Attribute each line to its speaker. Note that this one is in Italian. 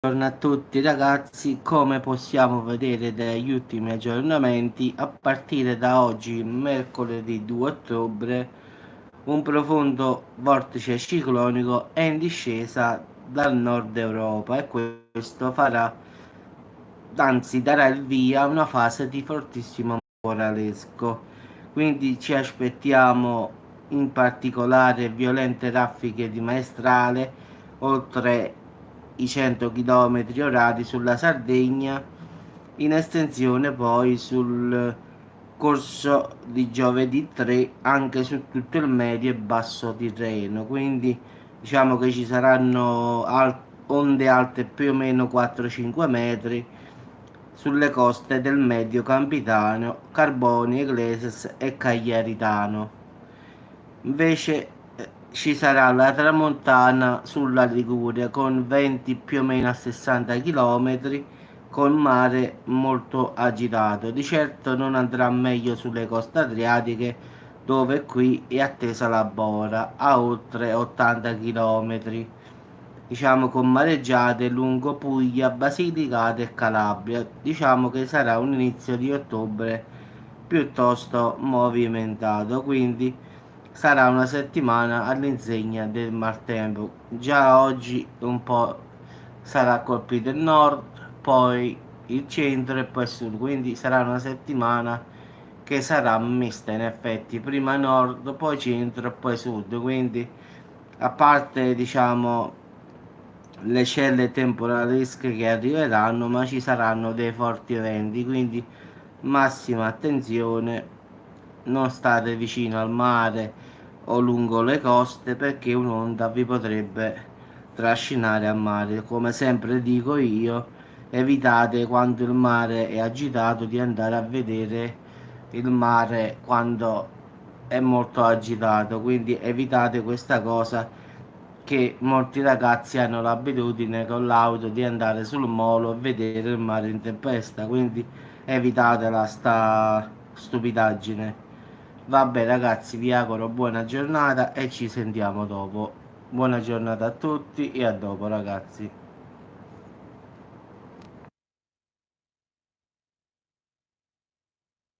Speaker 1: Buongiorno a tutti ragazzi, come possiamo vedere dagli ultimi aggiornamenti, a partire da oggi, mercoledì 2 ottobre, un profondo vortice ciclonico è in discesa dal nord Europa e questo farà, anzi darà il via a una fase di fortissimo moralesco. Quindi ci aspettiamo in particolare violente raffiche di maestrale oltre i 100 km orari sulla Sardegna, in estensione poi sul corso di giovedì 3 anche su tutto il medio e basso Tirreno. Quindi diciamo che ci saranno onde alte più o meno 4-5 metri sulle coste del Medio Campitano, Carboni, Iglesias e Cagliaritano. Invece ci sarà la tramontana sulla Liguria con venti più o meno a 60 km, con mare molto agitato. Di certo non andrà meglio sulle coste adriatiche, dove qui è attesa la bora a oltre 80 km, diciamo con mareggiate lungo Puglia, Basilicata e Calabria. Diciamo che sarà un inizio di ottobre piuttosto movimentato, quindi sarà una settimana all'insegna del maltempo. Già oggi un po' sarà colpito il nord, poi il centro e poi il sud, quindi sarà una settimana che sarà mista in effetti, prima nord, poi centro e poi sud, quindi a parte diciamo le celle temporalesche che arriveranno, ma ci saranno dei forti venti, quindi massima attenzione, non state vicino al mare o lungo le coste perché un'onda vi potrebbe trascinare a mare. Come sempre dico io, evitate quando il mare è agitato di andare a vedere il mare quando è molto agitato, quindi evitate questa cosa, che molti ragazzi hanno l'abitudine con l'auto di andare sul molo e vedere il mare in tempesta, quindi evitatela sta stupidaggine. Vabbè ragazzi, vi auguro buona giornata e ci sentiamo dopo. Buona giornata a tutti e a dopo ragazzi.